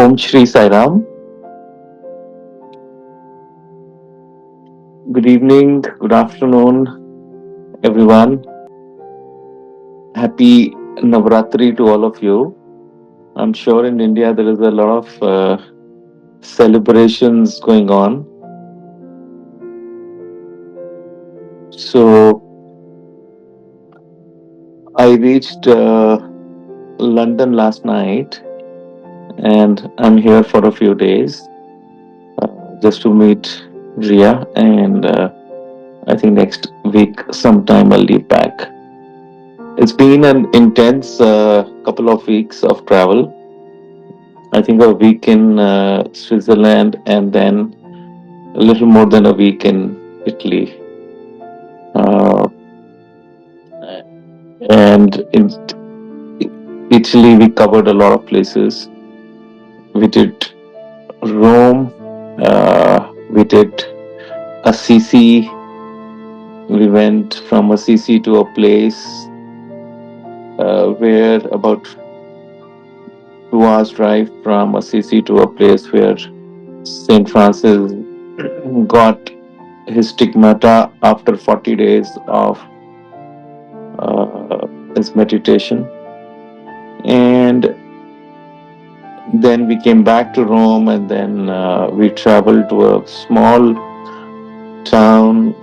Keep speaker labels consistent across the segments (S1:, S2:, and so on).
S1: Om Shri Sai Ram. Good evening, good afternoon, everyone. Happy Navratri to all of you. I'm sure in India there is a lot of celebrations going on. So I reached London last night and I'm here for a few days uh, just to meet Ria, and I think next week sometime I'll leave back. It's been an intense couple of weeks of travel. I think a week in Switzerland and then a little more than a week in Italy. Uh, and in Italy, we covered a lot of places. We did Rome, we did Assisi. We went from Assisi to a place where about 2 hours drive from Assisi to a place where Saint Francis got his stigmata after 40 days of his meditation. And then we came back to Rome, and then we traveled to a small town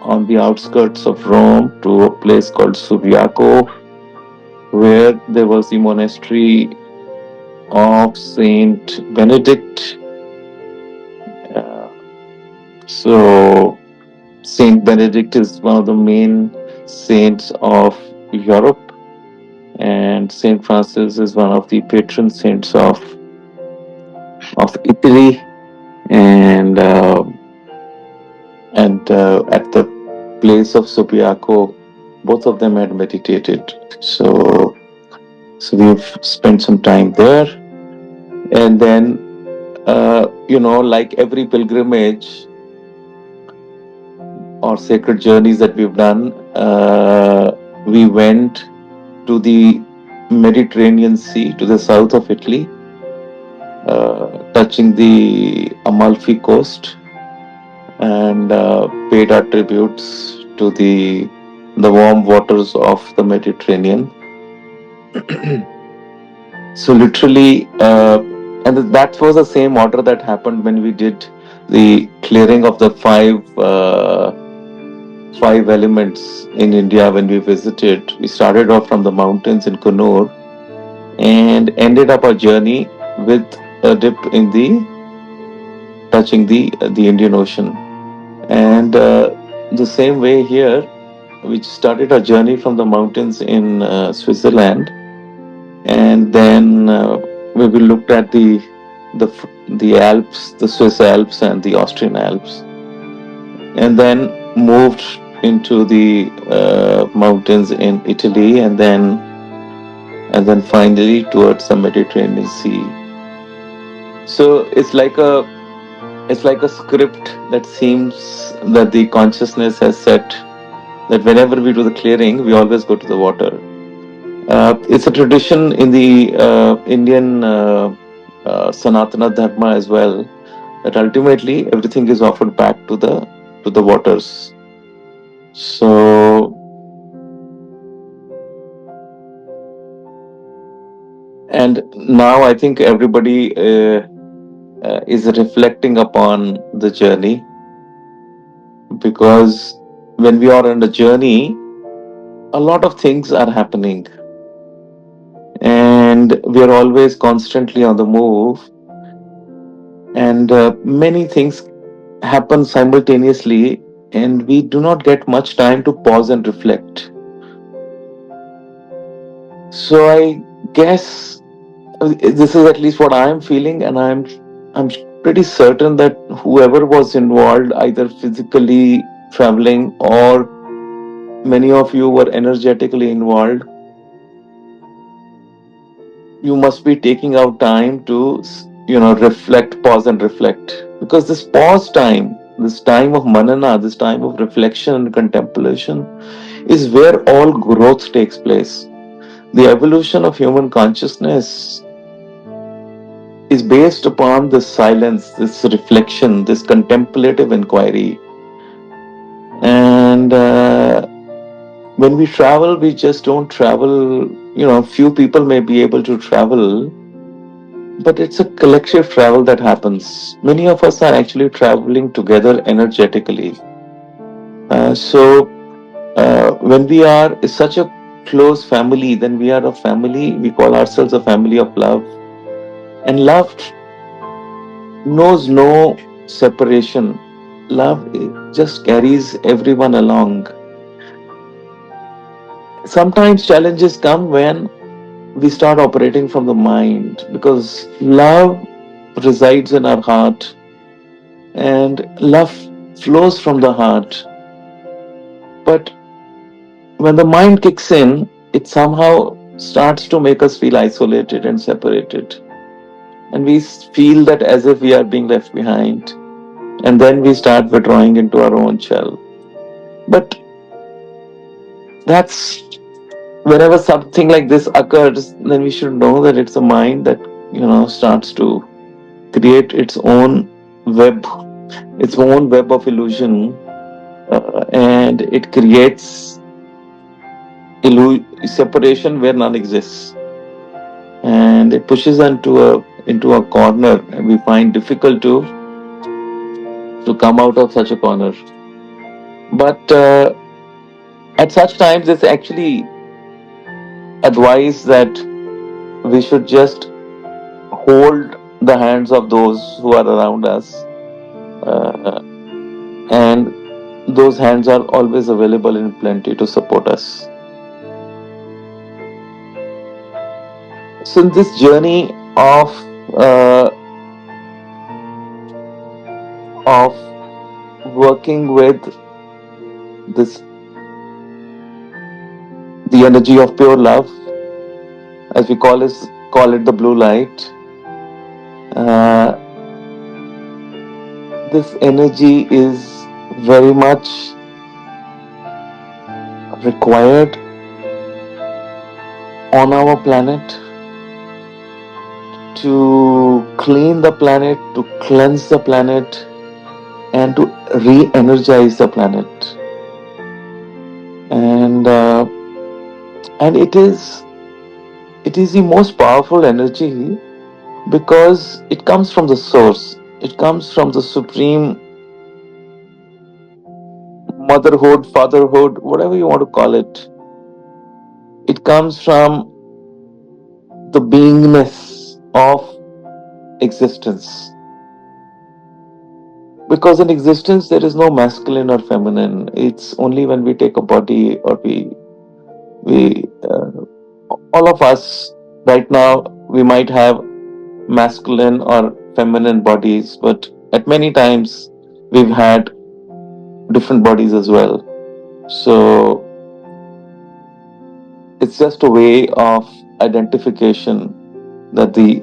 S1: on the outskirts of Rome to a place called Subiaco, where there was the monastery of Saint Benedict. Uh, so, Saint Benedict is one of the main saints of Europe, and Saint Francis is one of the patron saints of Italy. And at the place of Subiaco, both of them had meditated. So, so we've spent some time there, and then like every pilgrimage or sacred journeys that we've done, we went to the Mediterranean Sea, to the south of Italy, touching the Amalfi Coast, and paid our tributes to the warm waters of the Mediterranean. So literally, and that was the same order that happened when we did the clearing of the five elements in India when we visited. We started off from the mountains in Kannur and ended up our journey with a dip in the touching the Indian Ocean. And the same way here, we started our journey from the mountains in Switzerland, and then we looked at the Alps, the Swiss Alps and the Austrian Alps, and then moved into the mountains in Italy, and then finally towards the Mediterranean Sea. So it's like a script that seems that the consciousness has set that whenever we do the clearing, we always go to the water. It's a tradition in the Indian Sanatana Dharma as well, that ultimately everything is offered back to the waters. So, and now I think everybody is reflecting upon the journey, because when we are on a journey, a lot of things are happening, and we are always constantly on the move, and many things happen simultaneously, and we do not get much time to pause and reflect. So I guess this is at least what I am feeling, and I'm pretty certain that whoever was involved, either physically traveling or many of you were energetically involved, you must be taking out time to reflect, pause and reflect, because this pause time, this time of manana, this time of reflection and contemplation is where all growth takes place. The evolution of human consciousness is based upon this silence, this reflection, this contemplative inquiry. And when we travel, we just don't travel. Few people may be able to travel, but it's a collective travel that happens. Many of us are actually traveling together energetically. So when we are such a close family, then we are a family. We call ourselves a family of love, and love knows no separation. Love just carries everyone along. Sometimes challenges come when we start operating from the mind, because love resides in our heart and love flows from the heart. But when the mind kicks in, it somehow starts to make us feel isolated and separated. And we feel that as if we are being left behind. And then we start withdrawing into our own shell. But that's whenever something like this occurs, then we should know that it's a mind that, starts to create its own web of illusion, and it creates separation where none exists, and it pushes into a corner, and we find difficult to come out of such a corner. But at such times, it's actually advised that we should just hold the hands of those who are around us, uh, and those hands are always available in plenty to support us. So, in this journey uh, of working with this the energy of pure love, as we call it the blue light, uh, this energy is very much required on our planet to clean the planet, to cleanse the planet, and to re-energize the planet. And it is the most powerful energy, because it comes from the source. It comes from the supreme motherhood, fatherhood, whatever you want to call it. It comes from the beingness of existence. Because in existence, there is no masculine or feminine. It's only when we take a body, or we all of us right now, we might have masculine or feminine bodies, but at many times we've had different bodies as well. So it's just a way of identification, that the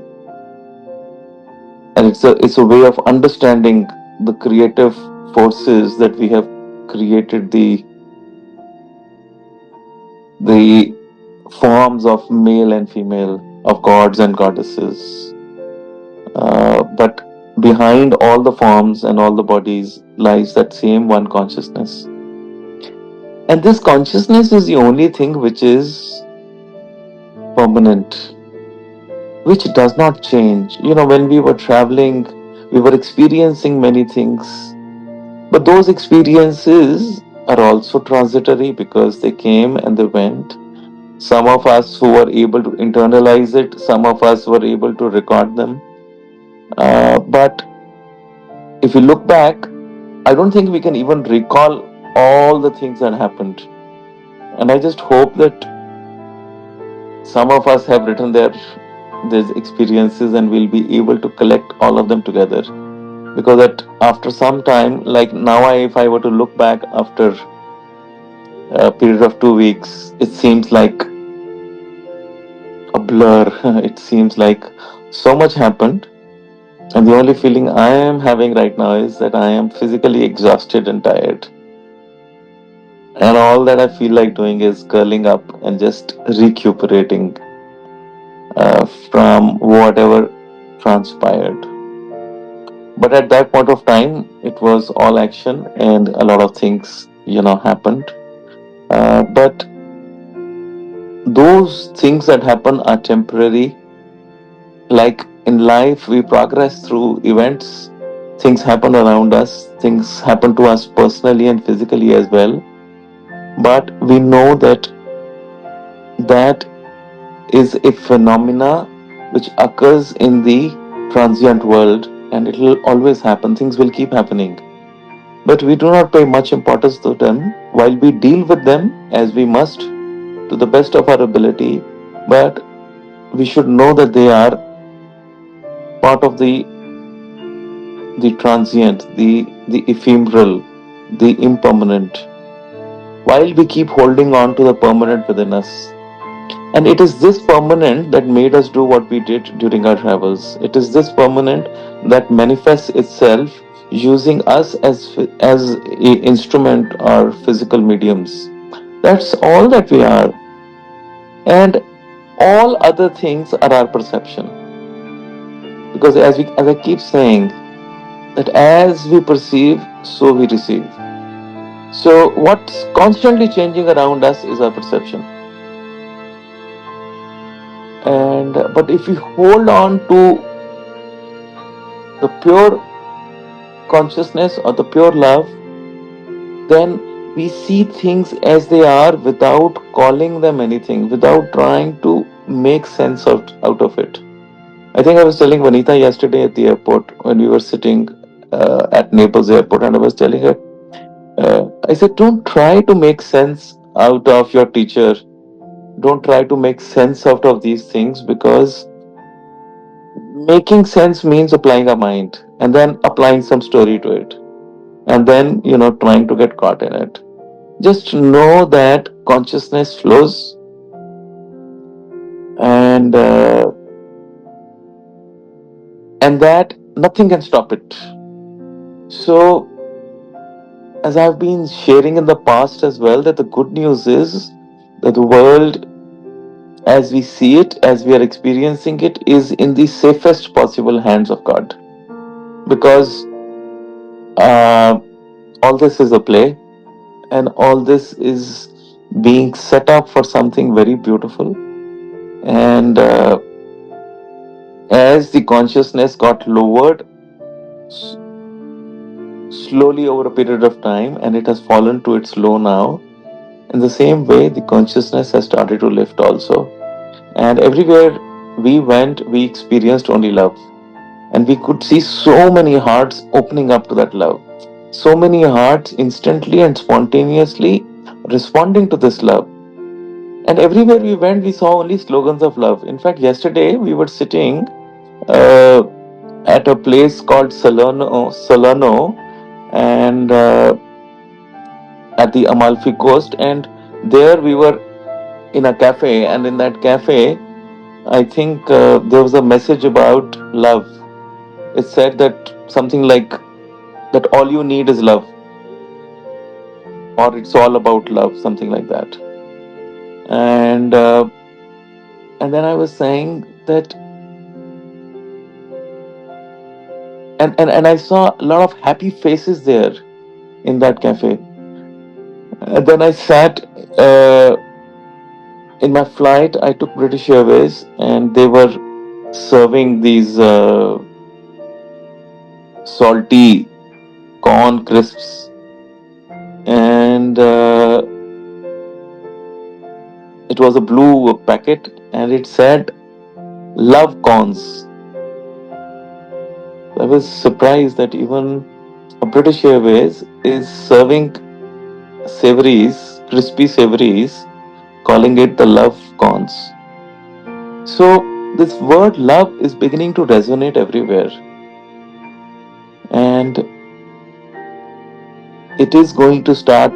S1: and it's a way of understanding the creative forces that we have created, the forms of male and female, of gods and goddesses. But behind all the forms and all the bodies lies that same one consciousness. And this consciousness is the only thing which is permanent, which does not change. When we were traveling, we were experiencing many things, but those experiences are also transitory, because they came and they went. Some of us who were able to internalize it, some of us were able to record them. But if you look back, I don't think we can even recall all the things that happened. And I just hope that some of us have written these experiences, and we'll be able to collect all of them together. Because that after some time, like now, if I were to look back after a period of 2 weeks, it seems like a blur. It seems like so much happened. And the only feeling I am having right now is that I am physically exhausted and tired. And all that I feel like doing is curling up and just recuperating from whatever transpired. But at that point of time, it was all action and a lot of things, happened. But those things that happen are temporary. Like in life, we progress through events, things happen around us, things happen to us personally and physically as well. But we know that that is a phenomena which occurs in the transient world, and it will always happen. Things will keep happening. But we do not pay much importance to them while we deal with them as we must to the best of our ability. But we should know that they are part of the transient, the ephemeral, the impermanent, while we keep holding on to the permanent within us. And it is this permanent that made us do what we did during our travels. It is this permanent that manifests itself using us as a instrument or physical mediums. That's all that we are. And all other things are our perception. Because as I keep saying, that as we perceive, so we receive. So what's constantly changing around us is our perception. And but if we hold on to the pure consciousness or the pure love, then we see things as they are without calling them anything, without trying to make sense out of it. I think I was telling Vanita yesterday at the airport when we were sitting at Naples airport, and I was telling her, I said, don't try to make sense out of your teacher. Don't try to make sense out of these things, because making sense means applying a mind and then applying some story to it, and then, trying to get caught in it. Just know that consciousness flows, and that nothing can stop it. So, as I've been sharing in the past as well, that the good news is that the world as we see it, as we are experiencing it, is in the safest possible hands of God. Because uh, all this is a play, and all this is being set up for something very beautiful. And as the consciousness got lowered slowly over a period of time, and it has fallen to its low now, in the same way, the consciousness has started to lift also. And everywhere we went, we experienced only love. And we could see so many hearts opening up to that love. So many hearts instantly and spontaneously responding to this love. And everywhere we went, we saw only slogans of love. In fact, yesterday we were sitting uh, at a place called Salerno, and at the Amalfi Coast. And there we were in a cafe, and in that cafe, I think there was a message about love. It said that something like that all you need is love, or it's all about love, something like that. And then I was saying that, and I saw a lot of happy faces there in that cafe. And then I sat in my flight. I took British Airways, and they were serving these salty corn crisps, and it was a blue packet, and it said "Love Corns." I was surprised that even a British Airways is serving savories, crispy savories, calling it the love corns. So this word love is beginning to resonate everywhere, and it is going to start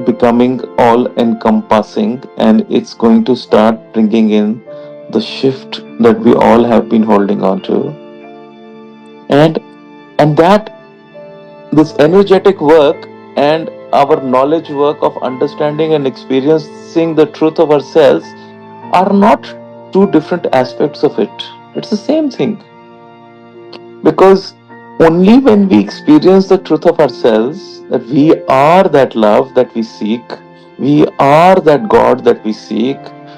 S1: becoming all encompassing, and it's going to start bringing in the shift that we all have been holding on to. And that this energetic work and our knowledge work of understanding and experiencing the truth of ourselves are not two different aspects of it. It's the same thing. Because only when we experience the truth of ourselves, that we are that love that we seek, we are that God that we seek,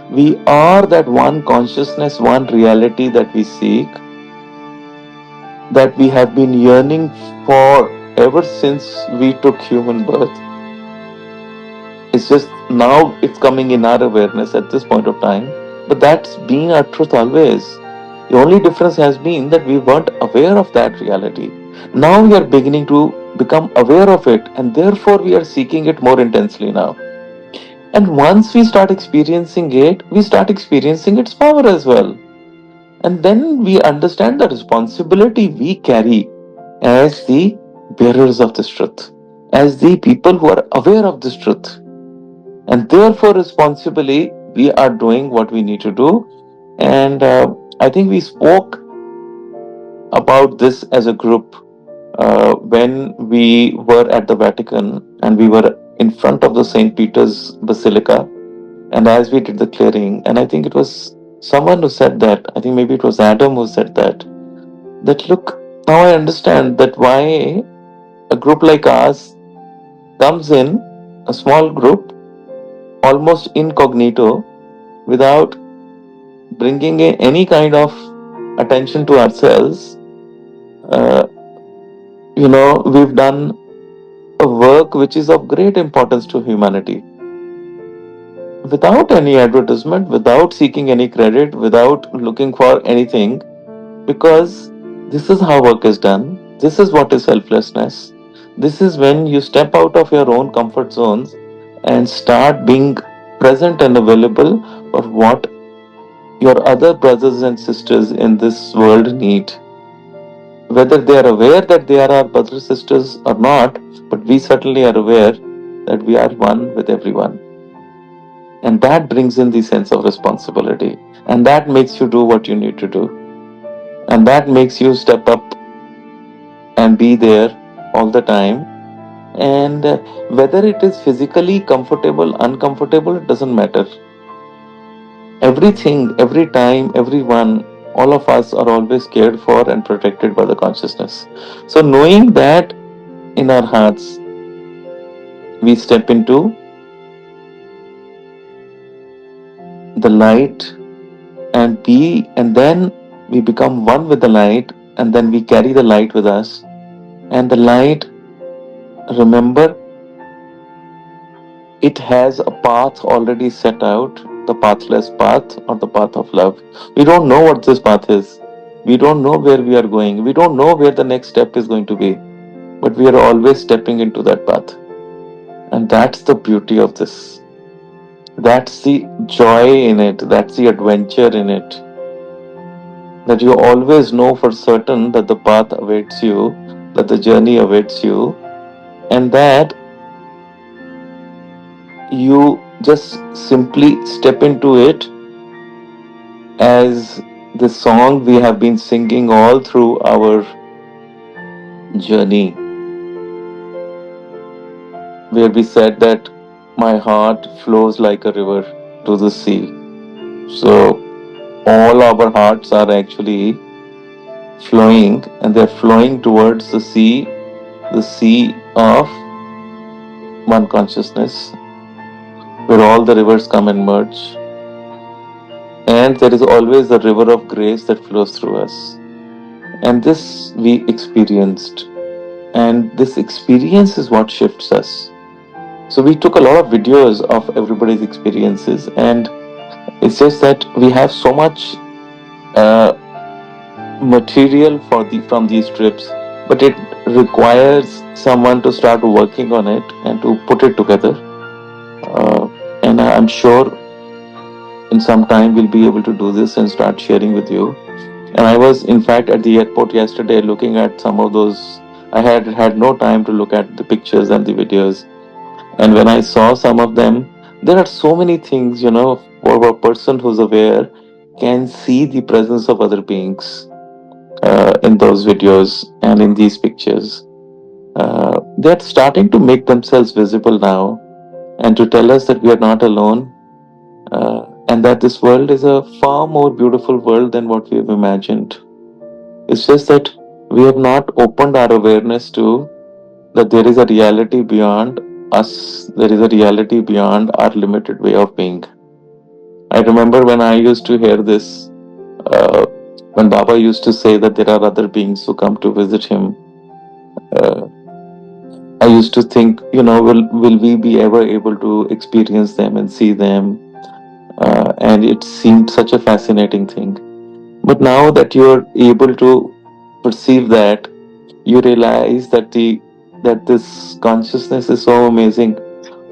S1: we are that one consciousness, one reality that we seek, that we have been yearning for ever since we took human birth. It's just now it's coming in our awareness at this point of time, but that's been our truth always. The only difference has been that we weren't aware of that reality. Now we are beginning to become aware of it, and therefore we are seeking it more intensely now. And once we start experiencing it, we start experiencing its power as well. And then we understand the responsibility we carry as the bearers of this truth, as the people who are aware of this truth. And therefore, responsibly, we are doing what we need to do. And I think we spoke about this as a group when we were at the Vatican and we were in front of the St. Peter's Basilica. And as we did the clearing, and I think it was someone who said that, I think maybe it was Adam who said that look, now I understand that why a group like us comes in, a small group, almost incognito, without bringing any kind of attention to ourselves. Uh, we've done a work which is of great importance to humanity without any advertisement, without seeking any credit, without looking for anything, because this is how work is done. This is what is selflessness. This is when you step out of your own comfort zones and start being present and available for what your other brothers and sisters in this world need. Whether they are aware that they are our brothers sisters or not, but we certainly are aware that we are one with everyone. And that brings in the sense of responsibility. And that makes you do what you need to do. And that makes you step up and be there all the time. And whether it is physically comfortable, uncomfortable, it doesn't matter. Everything, every time, everyone, all of us are always cared for and protected by the consciousness. So, knowing that in our hearts, we step into the light and then we become one with the light, and then we carry the light with us. And the light, remember, it has a path already set out, the pathless path or the path of love. We don't know what this path is. We don't know where we are going. We don't know where the next step is going to be. But we are always stepping into that path. And that's the beauty of this. That's the joy in it. That's the adventure in it. That you always know for certain that the path awaits you, that the journey awaits you, and that you just simply step into it as the song we have been singing all through our journey, where we said that my heart flows like a river to the sea. So, all our hearts are actually flowing, and they're flowing towards the sea of one consciousness, where all the rivers come and merge. And there is always a river of grace that flows through us. And this we experienced. And this experience is what shifts us. So we took a lot of videos of everybody's experiences, and it's just that we have so much uh, material from these trips, but it requires someone to start working on it and to put it together. And I'm sure in some time we'll be able to do this and start sharing with you. And I was in fact at the airport yesterday looking at some of those. I had no time to look at the pictures and the videos. And when I saw some of them, there are so many things, for a person who's aware can see the presence of other beings in those videos and in these pictures. They're starting to make themselves visible now and to tell us that we are not alone. and that this world is a far more beautiful world than what we have imagined. It's just that we have not opened our awareness to that there is a reality beyond us, there is a reality beyond our limited way of being. I remember when I used to hear this, uh, when Baba used to say that there are other beings who come to visit him. Uh, I used to think, will we be ever able to experience them and see them? And it seemed such a fascinating thing. But now that you're able to perceive that, you realize that this consciousness is so amazing.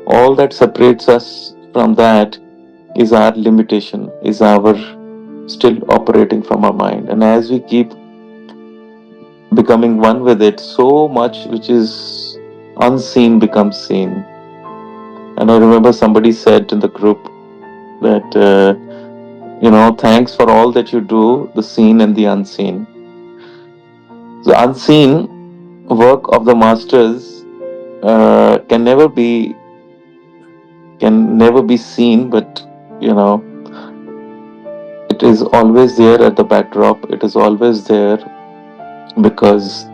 S1: All that separates us from that is our limitation, is our still operating from our mind. And as we keep becoming one with it, so much which is unseen becomes seen. And I remember somebody said in the group that, thanks for all that you do, the seen and the unseen. The unseen work of the masters can never be seen, but you know, it is always there at the backdrop. It is always there because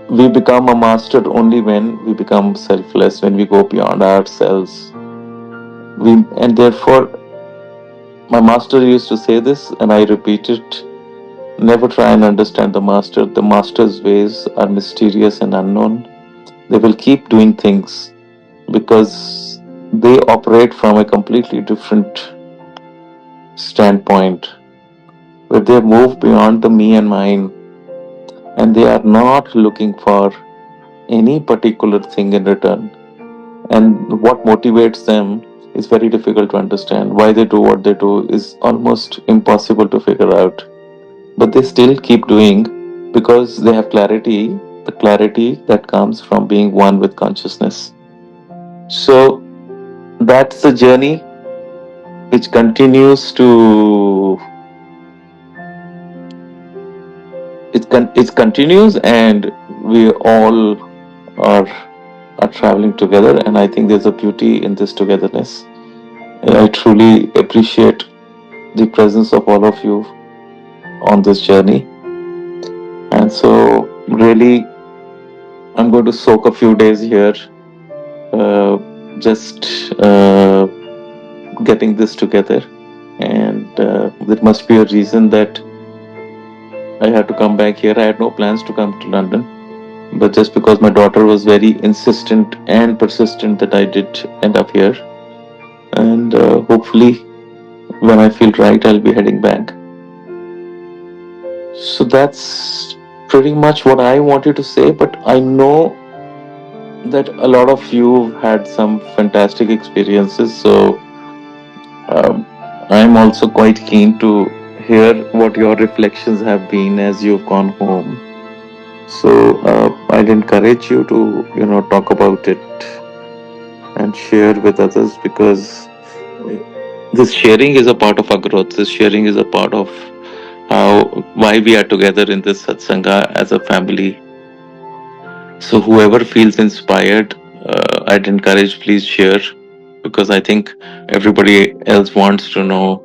S1: we become a master only when we become selfless, when we go beyond ourselves. And therefore, my master used to say this, and I repeat it: never try and understand the master. The master's ways are mysterious and unknown. They will keep doing things because they operate from a completely different standpoint, where they move beyond the me and mine, and they are not looking for any particular thing in return. And what motivates them is very difficult to understand. Why they do what they do is almost impossible to figure out. But they still keep doing because they have clarity, the clarity that comes from being one with consciousness. So that's the journey which it continues, and we all are are traveling together, and I think there's a beauty in this togetherness. And I truly appreciate the presence of all of you on this journey. And so really, I'm going to soak a few days here, uh, just getting this together. And there must be a reason that I had to come back here. I had no plans to come to London, but just because my daughter was very insistent and persistent, that I did end up here. And hopefully, when I feel right, I'll be heading back. So that's pretty much what I wanted to say. But I know that a lot of you had some fantastic experiences. So um, I'm also quite keen to hear what your reflections have been as you've gone home. So I'd encourage you to, talk about it and share with others, because this sharing is a part of our growth. This sharing is a part of how why we are together in this satsanga as a family. So whoever feels inspired, I'd encourage, please share, because I think everybody else wants to know,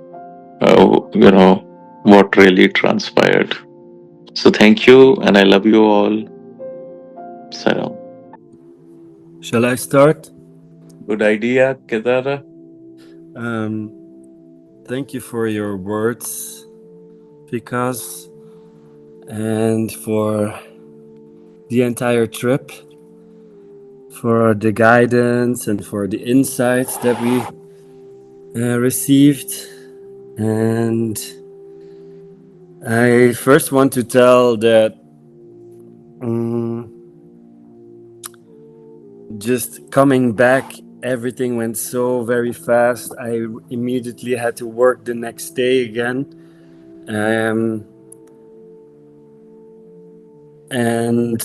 S1: what really transpired. So thank you, and I love you all. Saram.
S2: Shall I start?
S1: Good idea, Kedara.
S2: Um, Thank you for your words, Vikas, and for the entire trip, for the guidance and for the insights that we received. And I first want to tell that um, just coming back, everything went so very fast. I immediately had to work the next day again. Um, and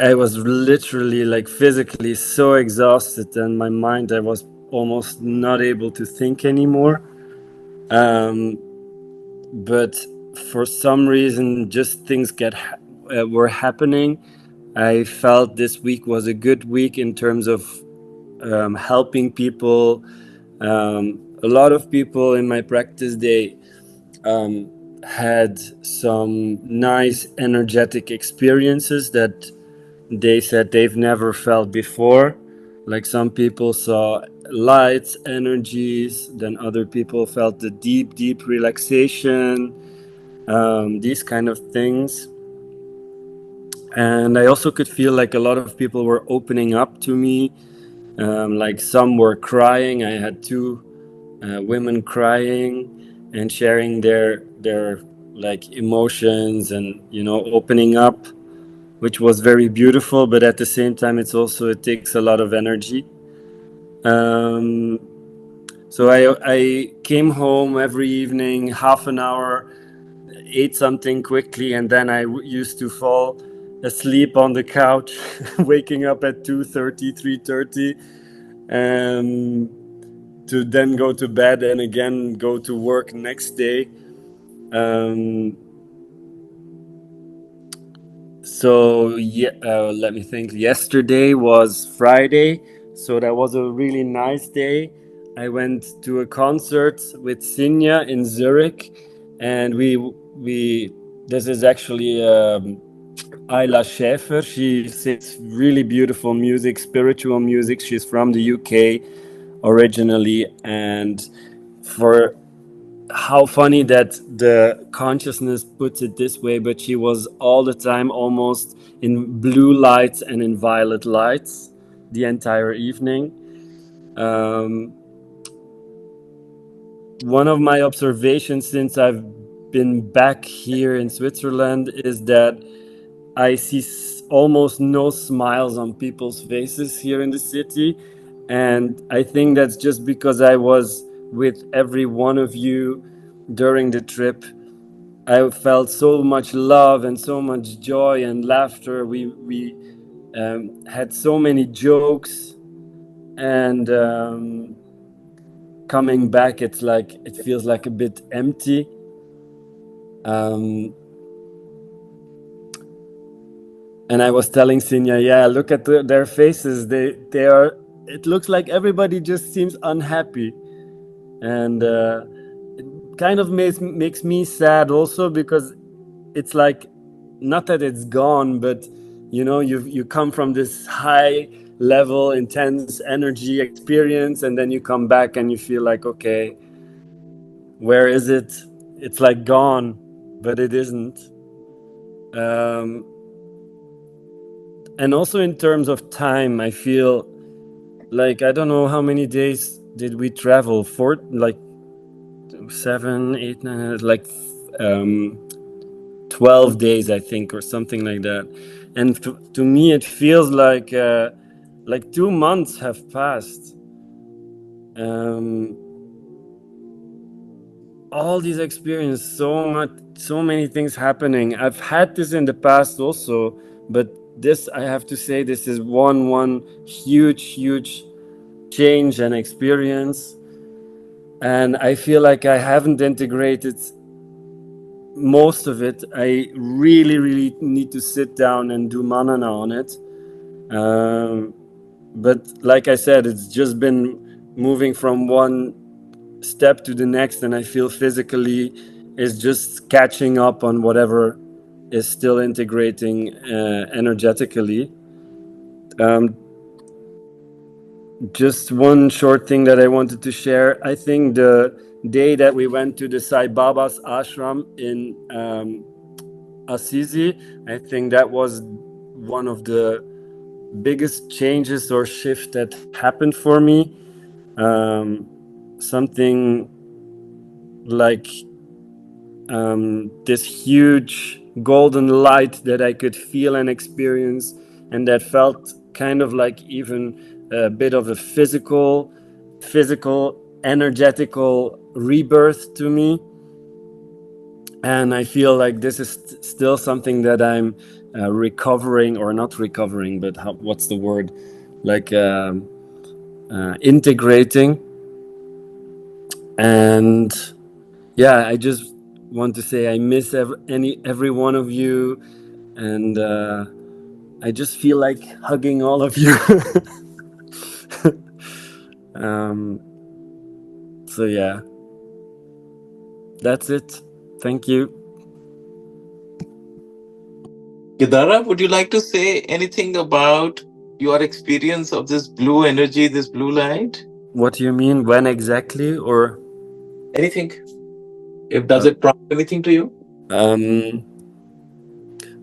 S2: I was literally like physically so exhausted, and my mind, I was almost not able to think anymore. Um, but for some reason, just things were happening. I felt this week was a good week in terms of helping people. A lot of people in my practice, they had some nice energetic experiences that they said they've never felt before. Like some people saw lights, energies, then other people felt the deep, deep relaxation, these kind of things. And I also could feel like a lot of people were opening up to me. Like some were crying. I had two women crying and sharing their like emotions and opening up, which was very beautiful. But at the same time, it takes a lot of energy. Um, so I came home every evening, half an hour, ate something quickly, and then used to fall asleep on the couch, waking up at 2:30, 3:30, to then go to bed and again go to work next day. Um, so yeah, let me think. Yesterday was Friday, so that was a really nice day. I went to a concert with Sinja in Zurich, and we this is actually Ayla Schäfer. She sings really beautiful music, spiritual music. She's from the UK originally, and for how funny that the consciousness puts it this way, but she was all the time almost in blue lights and in violet lights the entire evening. Um, One of my observations since I've been back here in Switzerland is that I see almost no smiles on people's faces here in the city. And I think that's just because I was with every one of you during the trip. I felt so much love and so much joy and laughter. We had so many jokes, and coming back, it feels like a bit empty. Um, and I was telling Sinja, yeah, look at their faces. They are. It looks like everybody just seems unhappy, and it kind of makes me sad also, because it's like, not that it's gone, but you come from this high level intense energy experience, and then you come back and you feel like, okay, where is it? It's like gone, but it isn't. um, and also in terms of time, I feel like, I don't know how many days did we travel for, like 7, 8, 9, like 12 days, I think, or something like that. And to me, it feels like 2 months have passed. All these experiences, so many things happening. I've had this in the past also, but this, I have to say, this is one huge change and experience. And I feel like I haven't integrated most of it. I really need to sit down and do manana on it. But like I said, it's just been moving from one step to the next, and I feel physically is just catching up on whatever is still integrating energetically. Just one short thing that I wanted to share. I think the day that we went to the Sai Baba's ashram in Assisi, I think that was one of the biggest changes or shift that happened for me. Something like this huge golden light that I could feel and experience, and that felt kind of like even a bit of a physical, energetical rebirth to me. And I feel like this is still something that I'm recovering, or not recovering, but what's the word? Like integrating. And yeah, I just want to say I miss every one of you, and I just feel like hugging all of you. So yeah, that's it. Thank you.
S1: Kedara, would you like to say anything about your experience of this blue energy, this blue light?
S2: What do you mean? When exactly? Or
S1: Anything? If does
S2: uh,
S1: it prompt anything to you?
S2: um,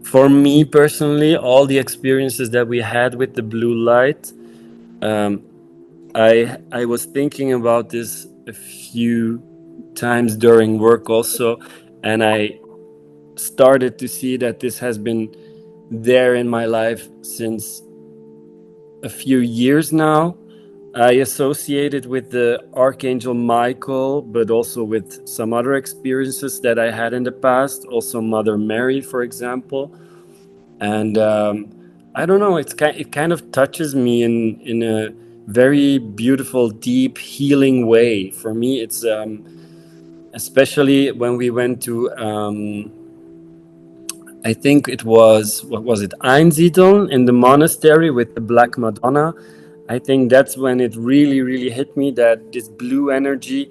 S2: for me personally, all the experiences that we had with the blue light, um, I was thinking about this a few times during work also, and I started to see that this has been there in my life since a few years now. I associate it with the Archangel Michael, but also with some other experiences that I had in the past, also Mother Mary, for example. And I don't know, it kind of touches me in a very beautiful, deep, healing way. For me, it's especially when we went to I think it was, what was it, Einsiedeln in the monastery with the Black Madonna. I think that's when it really, really hit me, that this blue energy,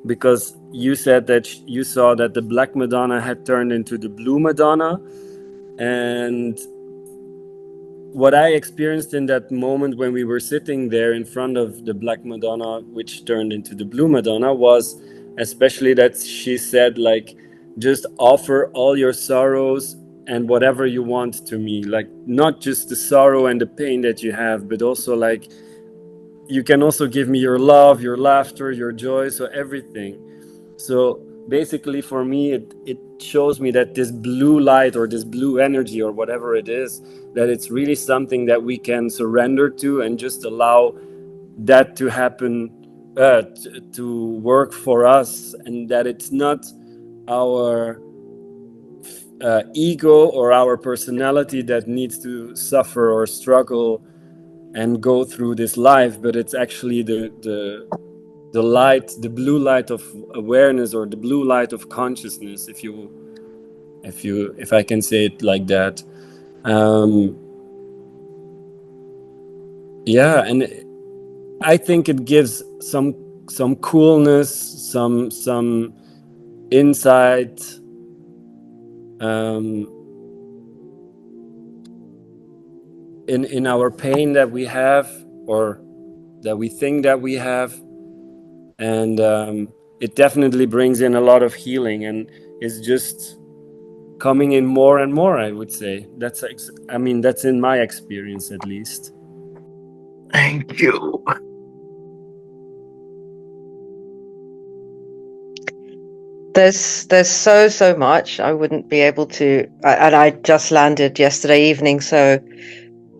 S2: because you said that you saw that the Black Madonna had turned into the Blue Madonna. And what I experienced in that moment when we were sitting there in front of the Black Madonna, which turned into the Blue Madonna, was especially that she said, like, just offer all your sorrows and whatever you want to me. Like, not just the sorrow and the pain that you have, but also, like, you can also give me your love, your laughter, your joy, so everything. So basically, for me, it shows me that this blue light or this blue energy or whatever it is, that it's really something that we can surrender to and just allow that to happen, to work for us, and that it's not our ego or our personality that needs to suffer or struggle and go through this life, but it's actually the light, the blue light of awareness, or the blue light of consciousness, if I can say it like that. um yeah, and I think it gives some coolness, some insight, um in our pain that we have, or that we think that we have. And it definitely brings in a lot of healing, and is just coming in more and more, I would say. I mean, that's in my experience, at least.
S1: Thank you.
S3: There's so much. I wouldn't be able to, and I just landed yesterday evening, so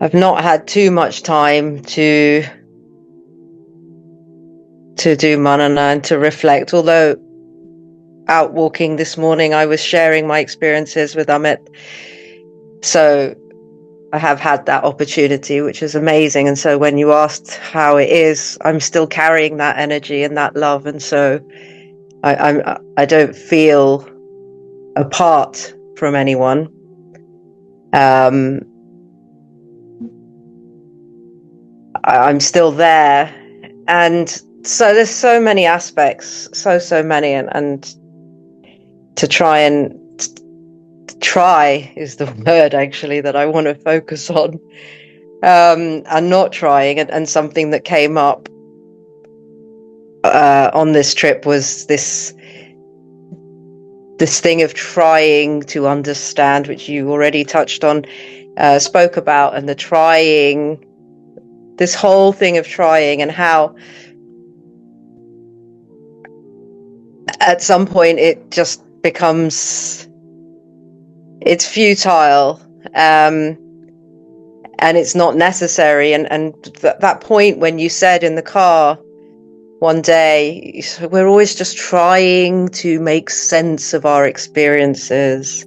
S3: I've not had too much time to do manana and to reflect. Although out walking this morning, I was sharing my experiences with Amit, so I have had that opportunity, which is amazing. And so when you asked how it is, I'm still carrying that energy and that love, and so I don't feel apart from anyone. I'm still there, and so there's so many aspects, so many, and to try is the word actually that I want to focus on, and not trying. And something that came up on this trip was this thing of trying to understand, which you already touched on, spoke about, and the trying, this whole thing of trying, and how at some point it just becomes, it's futile, and it's not necessary. And that point when you said in the car one day, we're always just trying to make sense of our experiences.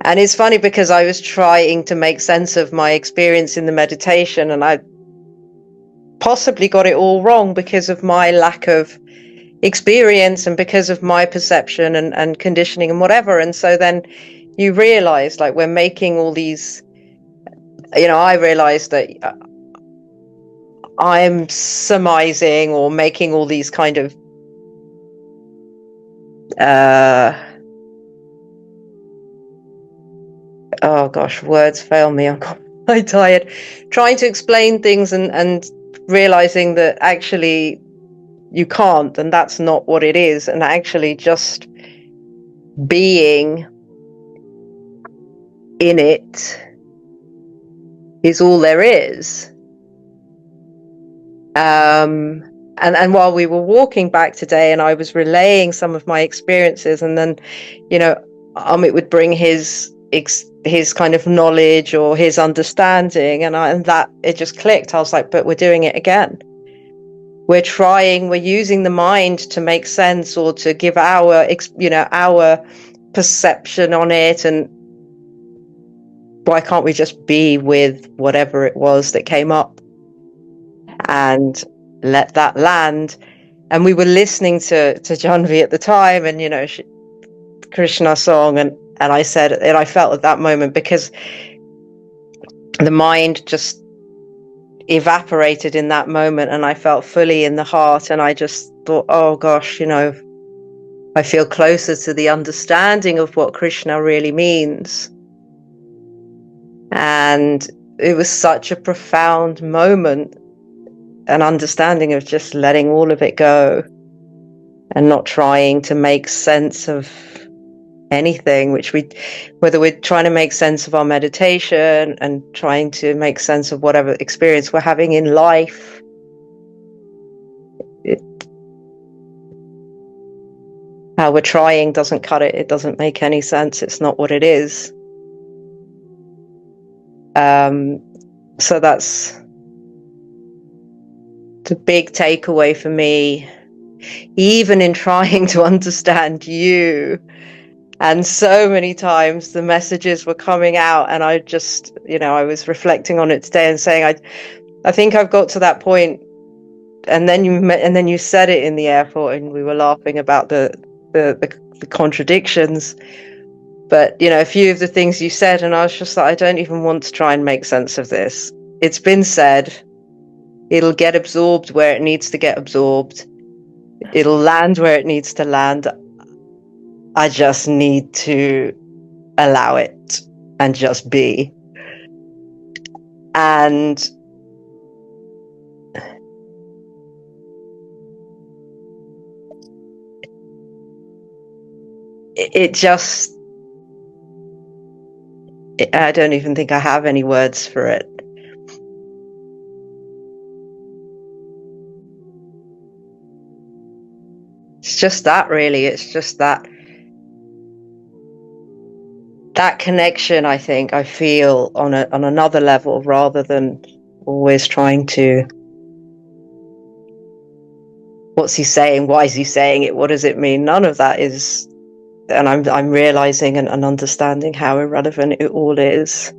S3: And it's funny because I was trying to make sense of my experience in the meditation, and I possibly got it all wrong because of my lack of experience and because of my perception and conditioning and whatever. And so then you realize, like, we're making all these, I realized that I'm surmising or making all these kind of oh gosh, words fail me. I'm quite tired. Trying to explain things and realizing that actually you can't, and that's not what it is. And actually just being in it is all there is. And while we were walking back today and I was relaying some of my experiences, and then, Amit would bring his kind of knowledge or his understanding, and that it just clicked. I was like, but we're doing it again. We're using the mind to make sense or to give our perception on it. And why can't we just be with whatever it was that came up and let that land? And we were listening to Janvi at the time, and Krishna song, and I said, and I felt at that moment, because the mind just evaporated in that moment, and I felt fully in the heart, and I just thought, oh gosh, I feel closer to the understanding of what Krishna really means. And it was such a profound moment, an understanding of just letting all of it go and not trying to make sense of anything, whether we're trying to make sense of our meditation and trying to make sense of whatever experience we're having in life. How we're trying doesn't cut it. It doesn't make any sense. It's not what it is. So that's the big takeaway for me, even in trying to understand you. And so many times the messages were coming out, and I just, I was reflecting on it today and saying, I think I've got to that point. And then you said it in the airport, and we were laughing about the contradictions. But a few of the things you said, and I was just like, I don't even want to try and make sense of this. It's been said. It'll get absorbed where it needs to get absorbed. It'll land where it needs to land. I just need to allow it and just be. And I don't even think I have any words for it. It's just that, really. It's just that connection, I think, I feel on another level, rather than always trying to, what's he saying? Why is he saying it? What does it mean? None of that is, and I'm realizing and understanding how irrelevant it all is.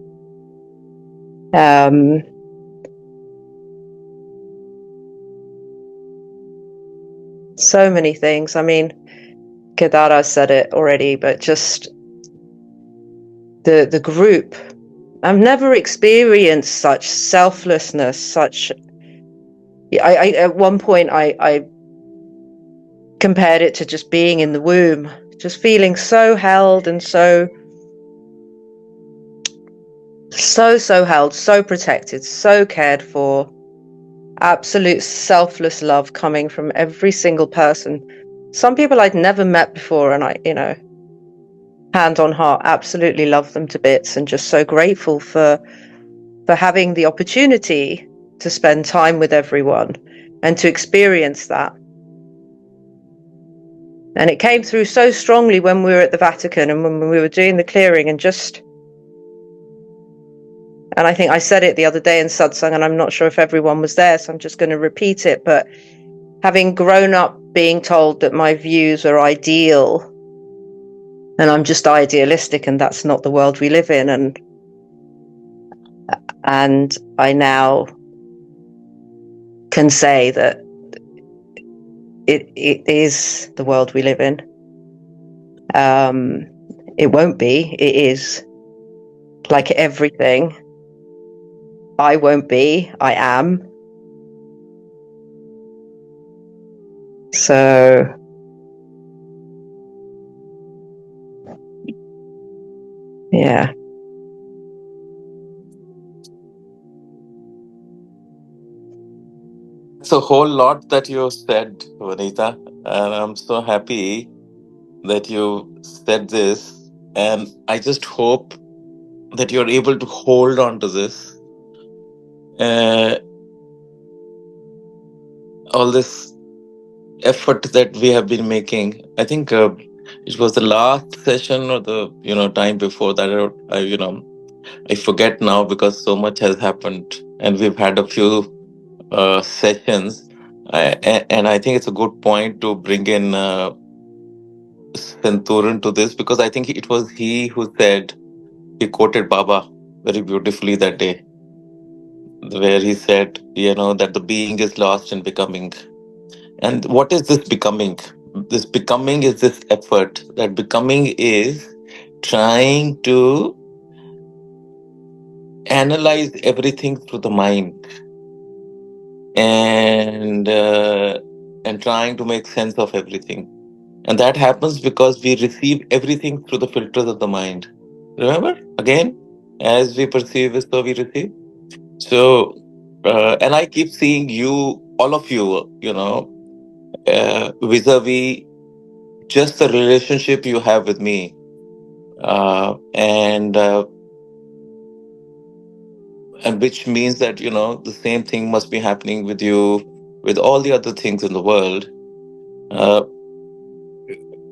S3: So many things. I mean, Kedara said it already, but just the group. I've never experienced such selflessness, I at one point I compared it to just being in the womb, just feeling so held and so held, so protected, so cared for. Absolute selfless love coming from every single person. Some people I'd never met before, and I, hand on heart, absolutely love them to bits, and just so grateful for having the opportunity to spend time with everyone and to experience that. And it came through so strongly when we were at the Vatican and when we were doing the clearing, and I think I said it the other day in satsang, and I'm not sure if everyone was there, so I'm just going to repeat it. But having grown up being told that my views are ideal, and I'm just idealistic, and that's not the world we live in, and I now can say that it is the world we live in. It won't be. It is. Like everything. I won't be. I am. So, yeah.
S1: That's a whole lot that you said, Vanita. And I'm so happy that you said this. And I just hope that you're able to hold on to this. Uh, all this effort that we have been making. I think it was the last session or the time before that. I forget now because so much has happened, and we've had a few sessions. And I think it's a good point to bring in Santuran to this, because I think it was he who said, he quoted Baba very beautifully that day, where he said, that the being is lost in becoming. And what is this becoming? This becoming is this effort. That becoming is trying to analyze everything through the mind, and trying to make sense of everything. And that happens because we receive everything through the filters of the mind. Remember, again, as we perceive is so we receive. So, and I keep seeing you, all of you, vis-a-vis just the relationship you have with me, and which means that the same thing must be happening with you, with all the other things in the world. Uh,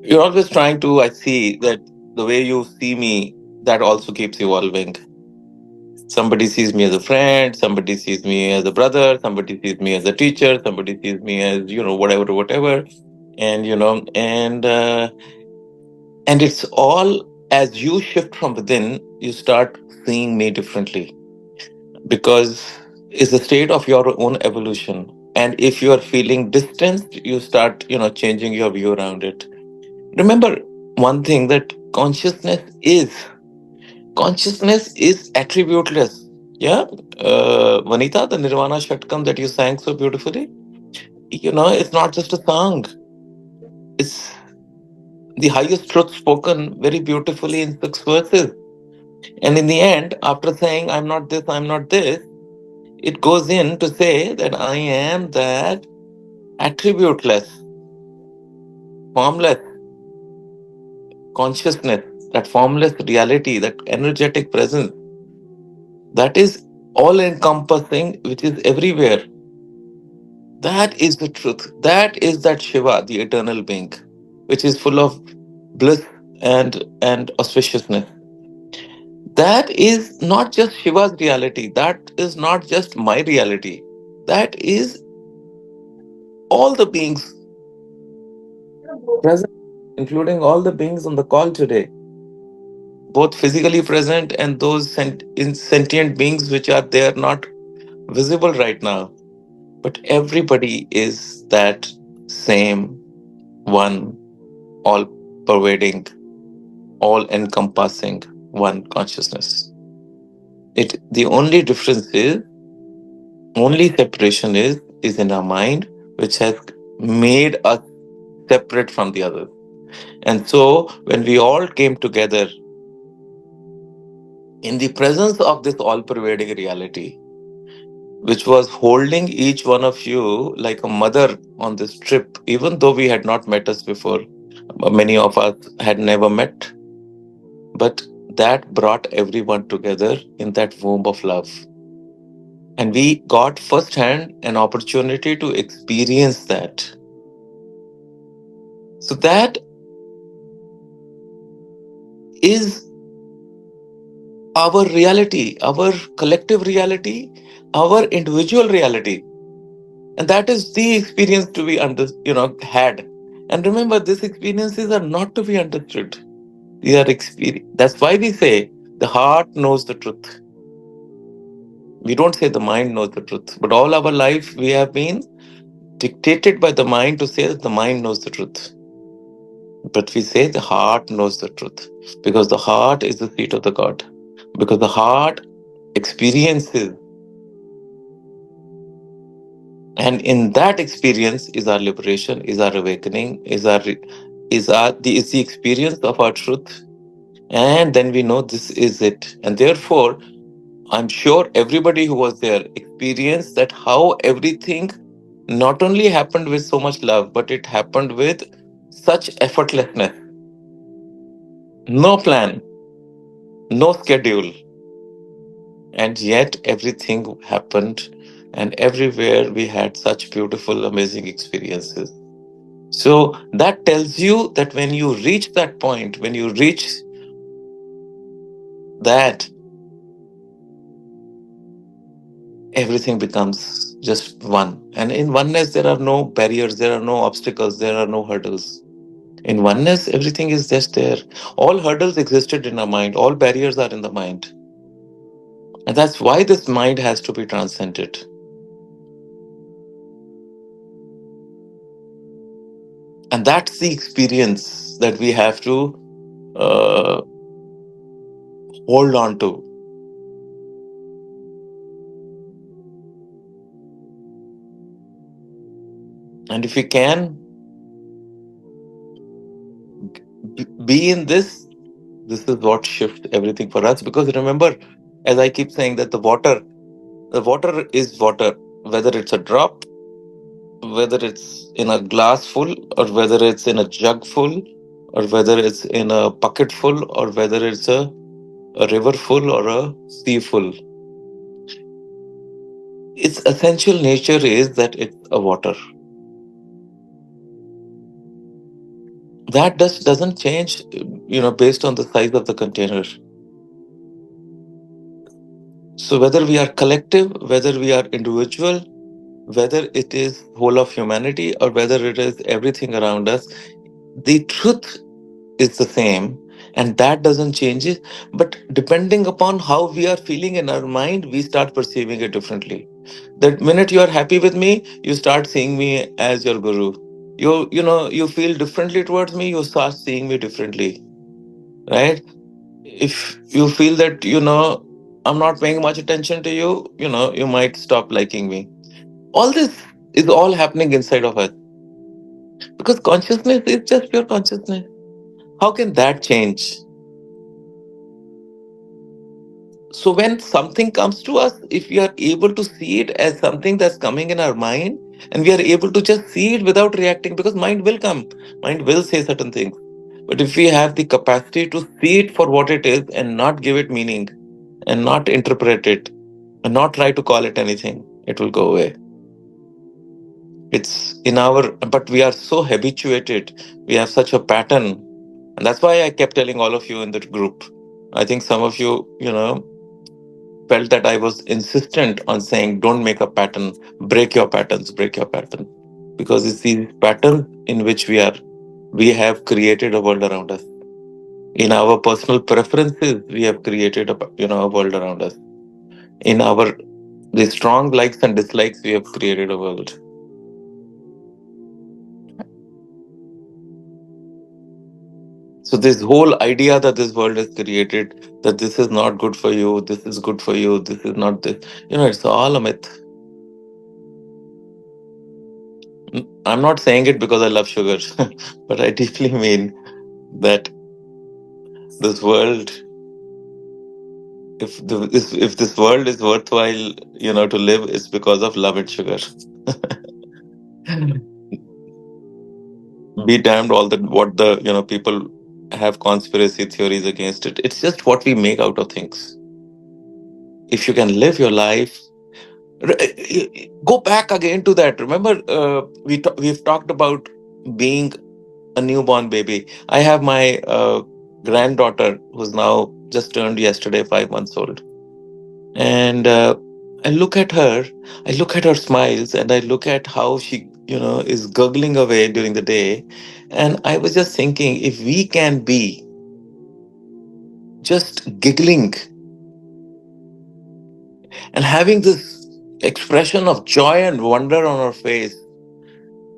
S1: you're always trying to. I see that the way you see me, that also keeps evolving. Somebody sees me as a friend, somebody sees me as a brother, somebody sees me as a teacher, somebody sees me as whatever, and and it's all, as you shift from within, you start seeing me differently, because it's a state of your own evolution. And if you are feeling distanced, you start changing your view around it. Remember one thing, that consciousness is attributeless. Yeah. Vanita, the Nirvana Shatkam that you sang so beautifully, it's not just a song. It's the highest truth spoken very beautifully in 6 verses. And in the end, after saying, I'm not this, I'm not this, it goes in to say that I am that attributeless, formless consciousness, that formless reality, that energetic presence, that is all encompassing, which is everywhere. That is the truth. That is that Shiva, the eternal being, which is full of bliss and auspiciousness. That is not just Shiva's reality. That is not just my reality. That is all the beings present, including all the beings on the call today, both physically present and those sentient beings which are there, not visible right now. But everybody is that same one, all pervading, all encompassing one consciousness. The only difference is, only separation is in our mind, which has made us separate from the others. And so when we all came together in the presence of this all pervading reality, which was holding each one of you like a mother on this trip, even though we had not met us before, many of us had never met, but that brought everyone together in that womb of love. And we got firsthand an opportunity to experience that. So that is our reality, our collective reality, our individual reality. And that is the experience to be had. And remember, these experiences are not to be understood. These are experience. That's why we say the heart knows the truth. We don't say the mind knows the truth. But all our life we have been dictated by the mind to say that the mind knows the truth. But we say the heart knows the truth, because the heart is the seat of the God. Because the heart experiences And in that experience is our liberation, is our awakening, is the experience of our truth. And then we know this is it. And therefore, I'm sure everybody who was there experienced that how everything not only happened with so much love, but it happened with such effortlessness. No plan, no schedule, and yet everything happened. And everywhere we had such beautiful, amazing experiences. So that tells you that when you reach that point, when you reach that, everything becomes just one. And in oneness, there are no barriers, there are no obstacles, there are no hurdles. In oneness, everything is just there. All hurdles existed in our mind, all barriers are in the mind. And that's why this mind has to be transcended. And that's the experience that we have to uh, hold on to. And if we can be in this is what shifts everything for us. Because remember, as I keep saying, that the water is water, whether it's a drop, whether it's in a glass full, or whether it's in a jug full, or whether it's in a bucket full, or whether it's a river full or a sea full. Its essential nature is that it's a water. That doesn't change, based on the size of the container. So whether we are collective, whether we are individual, whether it is whole of humanity, or whether it is everything around us, the truth is the same, and that doesn't change it. But depending upon how we are feeling in our mind, we start perceiving it differently. That minute you are happy with me, you start seeing me as your guru. You feel differently towards me, you start seeing me differently, right? If you feel that I'm not paying much attention to you, you might stop liking me. All this is all happening inside of us, because consciousness is just pure consciousness. How can that change? So when something comes to us, if we are able to see it as something that's coming in our mind, and we are able to just see it without reacting, because mind will come, mind will say certain things. But if we have the capacity to see it for what it is and not give it meaning, and not interpret it, and not try to call it anything, it will go away. It's in our, but we are so habituated. We have such a pattern. And that's why I kept telling all of you in the group. I think some of you, felt that I was insistent on saying, don't make a pattern, break your patterns, break your pattern. Because it's these patterns in which we have created a world around us. In our personal preferences, we have created a world around us. In our the strong likes and dislikes, we have created a world. So this whole idea that this world is created, that this is not good for you, this is good for you, this is not this, it's all a myth. I'm not saying it because I love sugar, but I deeply mean that this world, if this world is worthwhile, to live, it's because of love and sugar. Be damned all that what the people have conspiracy theories against it. It's just what we make out of things. If you can live your life, go back again to that. Remember, we've talked about being a newborn baby. I have my granddaughter who's now just turned yesterday 5 months old, and I look at her. I look at her smiles, and I look at how she is gurgling away during the day, and I was just thinking, if we can be just giggling and having this expression of joy and wonder on our face,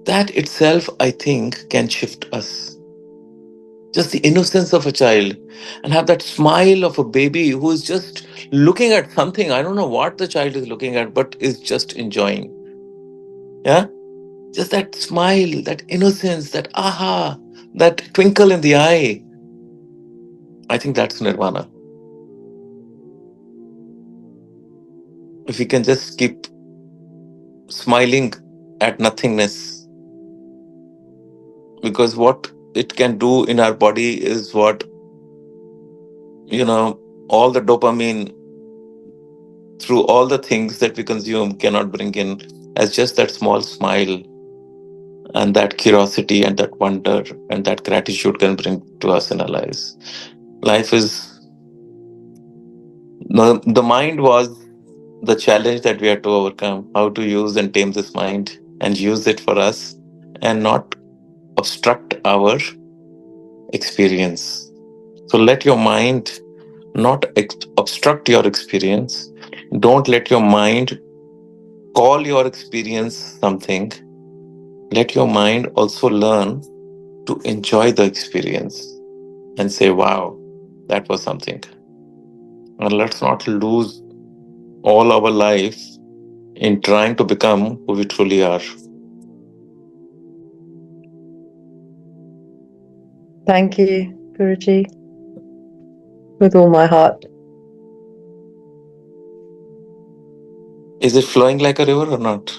S1: that itself, I think, can shift us. Just the innocence of a child, and have that smile of a baby who is just looking at something. I don't know what the child is looking at, but is just enjoying. Yeah, just that smile, that innocence, that aha, that twinkle in the eye. I think that's nirvana. If we can just keep smiling at nothingness, because what it can do in our body is what, you know, all the dopamine through all the things that we consume cannot bring in, as just that small smile and that curiosity and that wonder and that gratitude can bring to us in our lives. Life is, the mind was the challenge that we had to overcome, how to use and tame this mind and use it for us and not obstruct our experience. So let your mind not obstruct your experience. Don't let your mind call your experience something. Let your mind also learn to enjoy the experience and say, wow, that was something. And let's not lose all our life in trying to become who we truly are.
S3: Thank you, Guruji, with all my heart.
S1: Is it flowing like a river or not?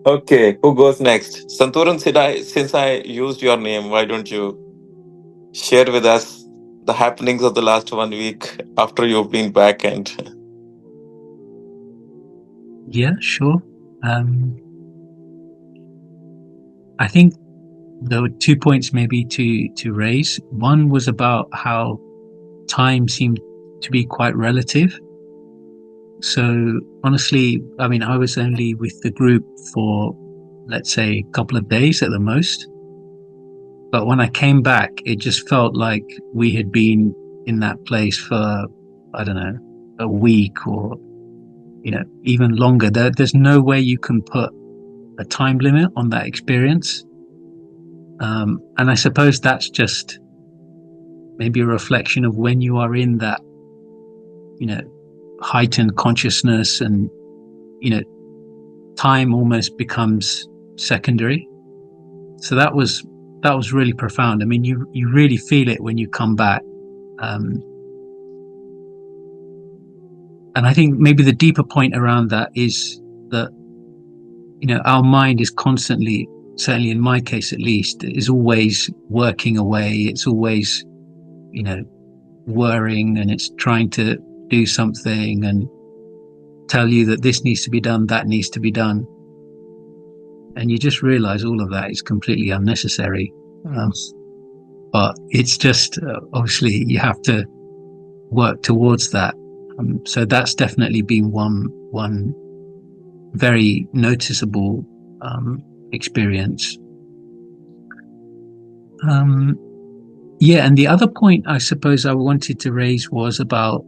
S1: Okay, who goes next? Santuran, since I used your name, why don't you share with us the happenings of the last 1 week after you've been back? And
S4: yeah, sure. I think there were 2 points maybe to raise. One was about how time seemed to be quite relative. So honestly, I mean, I was only with the group for, let's say, a couple of days at the most. But when I came back, it just felt like we had been in that place for, I don't know, a week or, even longer. There's no way you can put a time limit on that experience. And I suppose that's just maybe a reflection of when you are in that, heightened consciousness, and, time almost becomes secondary. So that was really profound. I mean, you really feel it when you come back. And I think maybe the deeper point around that is that, our mind is constantly, certainly in my case at least, is always working away. It's always, worrying, and it's trying to do something and tell you that this needs to be done, that needs to be done. And you just realize all of that is completely unnecessary. But it's just, obviously you have to work towards that. So that's definitely been one very noticeable experience. Yeah, and the other point I suppose I wanted to raise was about,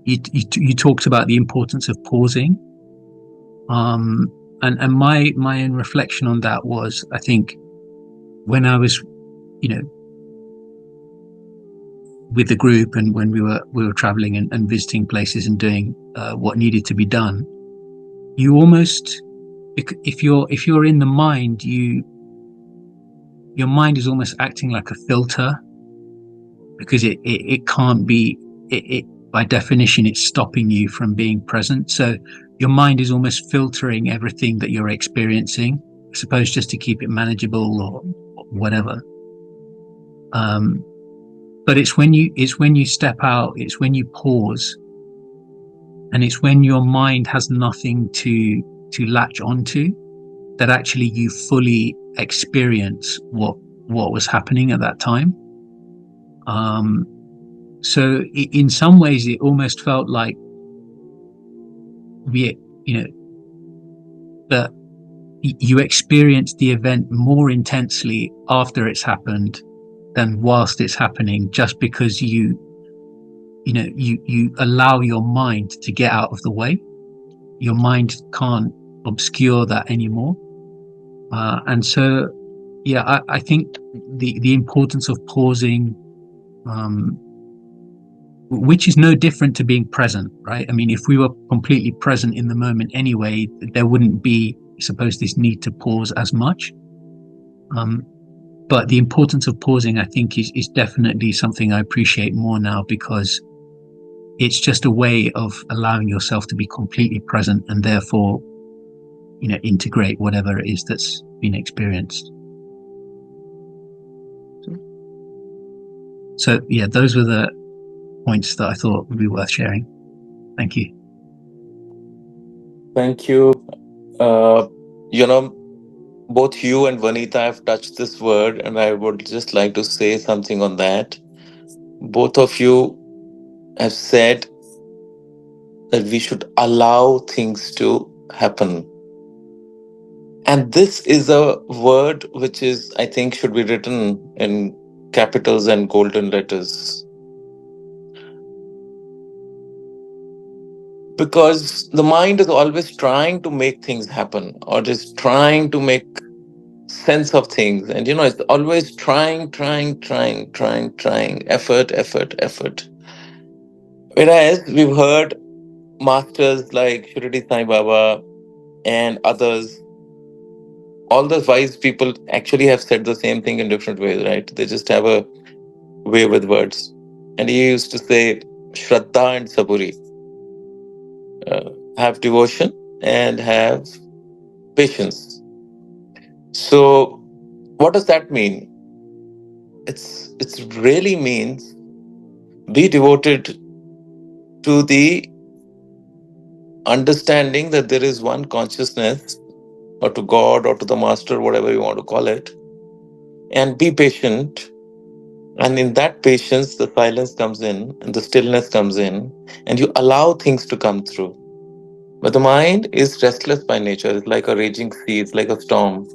S4: you talked about the importance of pausing. And my own reflection on that was, I think when I was, with the group, and when we were traveling and visiting places and doing what needed to be done, you almost, if you're in the mind, your mind is almost acting like a filter, because it can't be, it by definition it's stopping you from being present. So your mind is almost filtering everything that you're experiencing, I suppose, just to keep it manageable or whatever. But it's when you step out, it's when you pause, and it's when your mind has nothing to latch onto, that actually you fully experience what was happening at that time. So in some ways it almost felt like that you experience the event more intensely after it's happened than whilst it's happening, just because you allow your mind to get out of the way. Your mind can't obscure that anymore. And so, yeah, I think the importance of pausing which is no different to being present, right? I mean, if we were completely present in the moment anyway, there wouldn't be, I suppose, this need to pause as much. But the importance of pausing, I think, is definitely something I appreciate more now, because it's just a way of allowing yourself to be completely present and therefore, integrate whatever it is that's been experienced. So yeah, those were the points that I thought would be worth sharing. Thank you.
S1: Thank you. Uh, you know, both you and Vanita have touched this word, and I would just like to say something on that. Both of you have said that we should allow things to happen. And this is a word which is, I think, should be written in capitals and golden letters. Because the mind is always trying to make things happen, or is trying to make sense of things. And, it's always trying, effort. Whereas we've heard masters like Shirdi Sai Baba and others, all the wise people actually have said the same thing in different ways, right? They just have a way with words. And he used to say, Shraddha and Saburi, have devotion and have patience. So, what does that mean? It's really means be devoted to the understanding that there is one consciousness, or to God, or to the master, whatever you want to call it, and be patient. And in that patience, the silence comes in and the stillness comes in, and you allow things to come through. But the mind is restless by nature. It's like a raging sea, it's like a storm.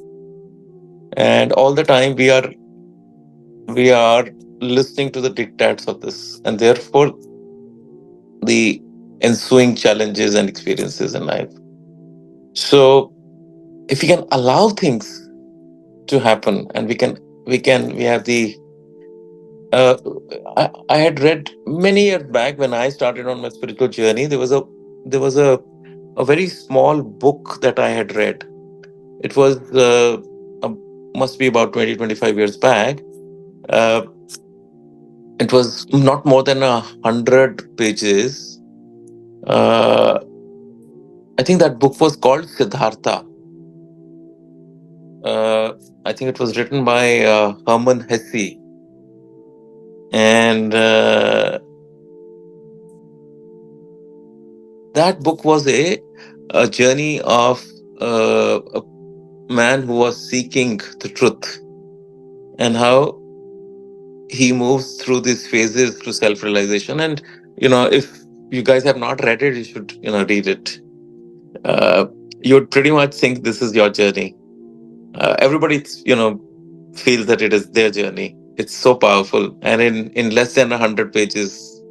S1: And all the time we are listening to the dictates of this. And therefore the ensuing challenges and experiences in life. So if we can allow things to happen, and we have the uh, I had read many years back when I started on my spiritual journey. There was a very small book that I had read. It was uh, must be about 20-25 years back. Uh, it was not more than 100 pages. Uh, I think that book was called Siddhartha. Uh, I think it was written by Herman Hesse. And that book was a journey of a man who was seeking the truth, and how he moves through these phases to self-realization. And, if you guys have not read it, you should, read it. You would pretty much think this is your journey. Everybody, feels that it is their journey. It's so powerful. And in less than 100 pages,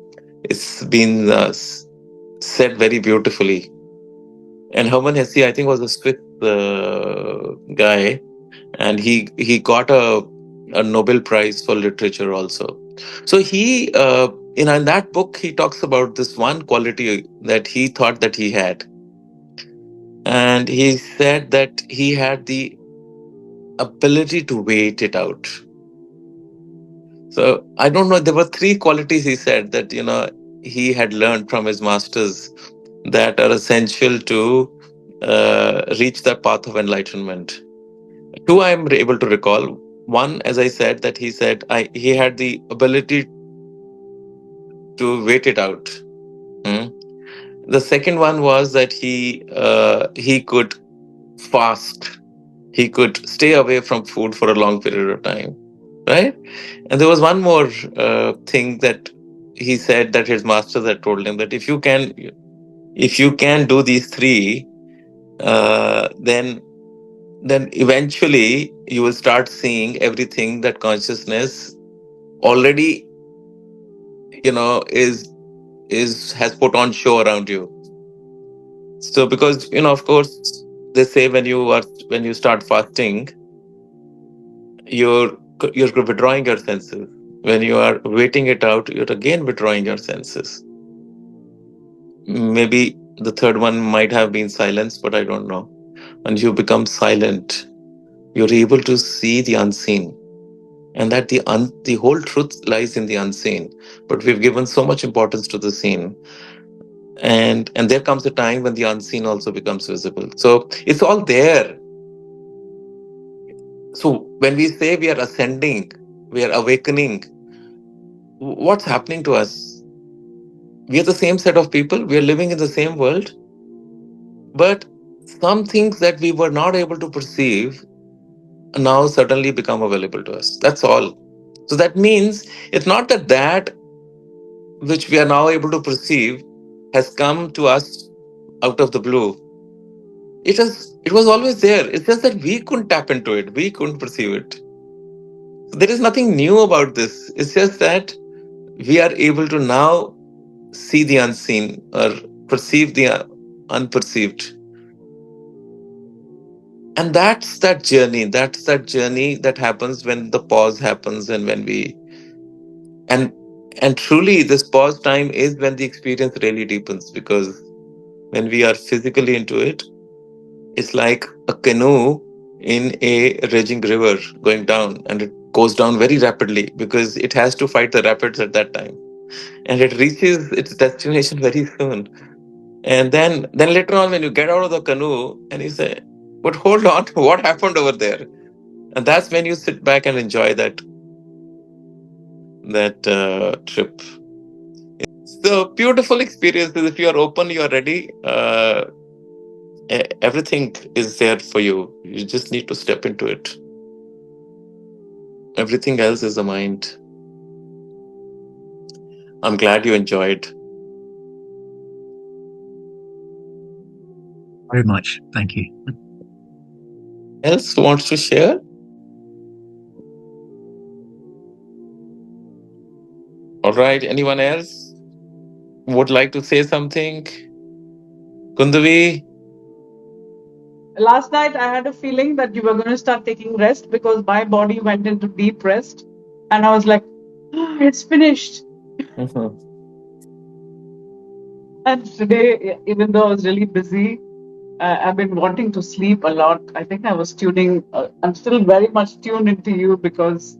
S1: it's been said very beautifully. And Herman Hesse, I think, was a Swiss guy, and he got a Nobel Prize for literature also. So he, in that book, he talks about this one quality that he thought that he had, and he said that he had the ability to wait it out. So I don't know. There were three qualities he said that he had learned from his masters that are essential to reach the path of enlightenment. Two I am able to recall. One, as I said, that he said he had the ability to wait it out. Hmm. The second one was that he could fast. He could stay away from food for a long period of time, right? And there was one more thing that he said that his masters had told him, that if you can do these three, then eventually you will start seeing everything that consciousness already is has put on show around you. So because of course they say when you start fasting, you're you're withdrawing your senses. When you are waiting it out, you're again withdrawing your senses. Maybe the third one might have been silence, but I don't know. When you become silent, you're able to see the unseen, and that the whole truth lies in the unseen. But we've given so much importance to the seen, and there comes a time when the unseen also becomes visible. So it's all there. So when we say we are ascending, we are awakening, what's happening to us? We are the same set of people. We are living in the same world, but some things that we were not able to perceive now suddenly become available to us. That's all. So that means it's not that which we are now able to perceive has come to us out of the blue. It was always there. It's just that we couldn't tap into it. We couldn't perceive it. So there is nothing new about this. It's just that we are able to now see the unseen or perceive the unperceived. And that's that journey that happens when the pause happens, and when we and and truly this pause time is when the experience really deepens, because when we are physically into it, it's like a canoe in a raging river going down, and it goes down very rapidly because it has to fight the rapids at that time, and it reaches its destination very soon. And then later on, when you get out of the canoe and you say, but hold on, what happened over there? And that's when you sit back and enjoy that trip. So beautiful experiences. If you are open, you are ready. Everything is there for you. You just need to step into it. Everything else is the mind. I'm glad you enjoyed.
S4: Very much. Thank you.
S1: Else wants to share? All right. Anyone else would like to say something? Kundavi?
S5: Last night, I had a feeling that you were going to start taking rest because my body went into deep rest. And I was like, "Oh, it's finished."
S1: Mhm.
S5: And today, even though I was really busy, I've been wanting to sleep a lot. I think I was I'm still very much tuned into you because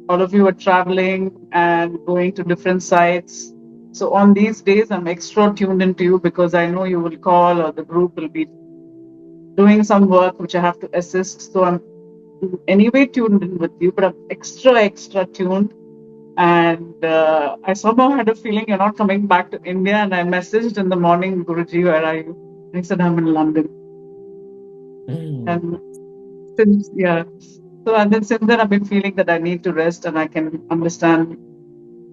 S5: all of you are traveling and going to different sites. So on these days, I'm extra tuned into you because I know you will call or the group will be doing some work which I have to assist. So I'm anyway tuned in with you, but I'm extra tuned. And I somehow had a feeling you're not coming back to India. And I messaged in the morning, Guruji, where are you? And he said, I'm in London. And since, yeah. So, and then since then, I've been feeling that I need to rest, and I can understand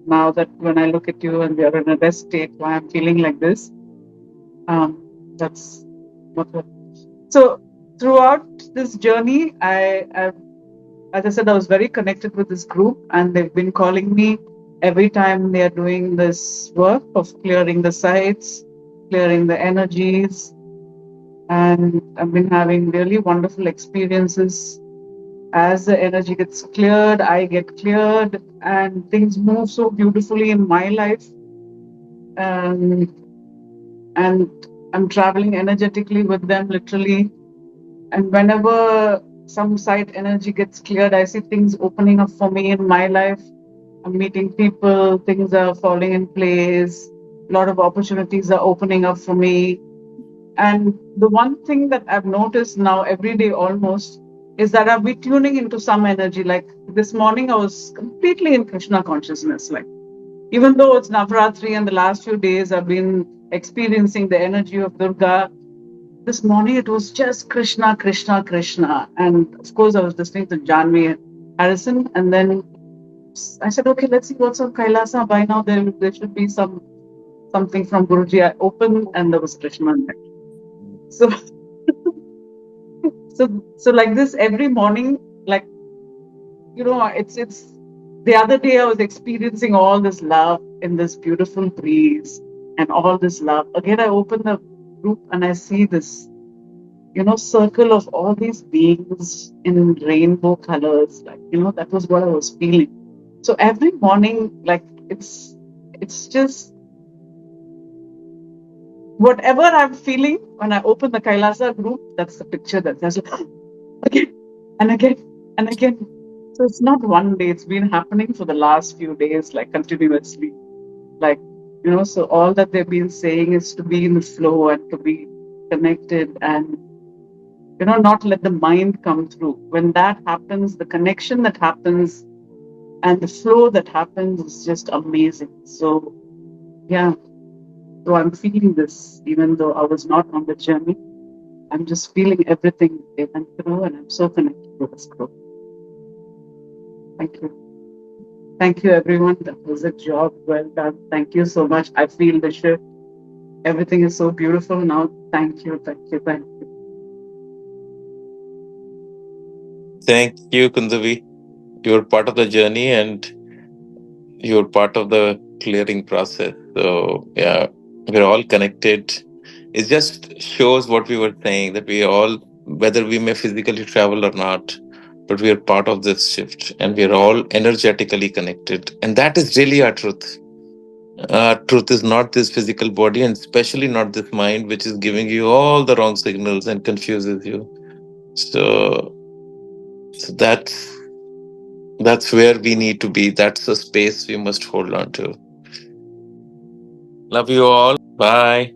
S5: now that when I look at you and we are in a rest state, why I'm feeling like this. That's what. So, throughout this journey, as I said, I was very connected with this group, and they've been calling me every time they are doing this work of clearing the sites, clearing the energies, and I've been having really wonderful experiences. As the energy gets cleared, I get cleared, and things move so beautifully in my life. And I'm traveling energetically with them, literally. And whenever some site energy gets cleared, I see things opening up for me in my life. I'm meeting people, things are falling in place, a lot of opportunities are opening up for me. And the one thing that I've noticed now every day almost is that I'll be tuning into some energy. Like this morning, I was completely in Krishna consciousness. Like, even though it's Navratri and the last few days I've been experiencing the energy of Durga, this morning it was just Krishna, Krishna, Krishna. And of course, I was listening to Janvi Harrison. And then I said, okay, let's see what's on Kailasa. By now, there should be something from Guruji. I opened and there was Krishna there. So, so like this every morning, like, it's the other day I was experiencing all this love in this beautiful breeze and all this love. Again, I open the group and I see this, circle of all these beings in rainbow colors. Like, that was what I was feeling. So every morning, like it's just whatever I'm feeling when I open the Kailasa group, that's the picture that's again and again and again. So it's not one day, it's been happening for the last few days, like continuously. Like, so all that they've been saying is to be in the flow and to be connected and, not let the mind come through. When that happens, the connection that happens and the flow that happens is just amazing. So, yeah. So I'm feeling this, even though I was not on the journey. I'm just feeling everything they went through, and I'm so connected to this group. Thank you. Thank you, everyone. That was a job well done. Thank you so much. I feel the shift. Everything is so beautiful now. Thank you, thank you, thank you.
S1: Thank you, Kundavi. You're part of the journey and you're part of the clearing process. So, yeah, we're all connected. It just shows what we were saying, that we all, whether we may physically travel or not, but we are part of this shift and we are all energetically connected. And that is really our truth. Truth is not this physical body, and especially not this mind, which is giving you all the wrong signals and confuses you. So that's where we need to be. That's the space we must hold on to. Love you all. Bye.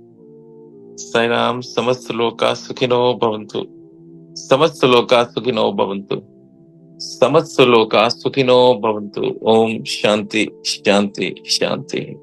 S1: Sairam. Samastaloka Sukhino Bhavantu. Samastaloka Sukhino Bhavantu. Samastaloka Sukhino Bhavantu. Om Shanti, Shanti, Shanti.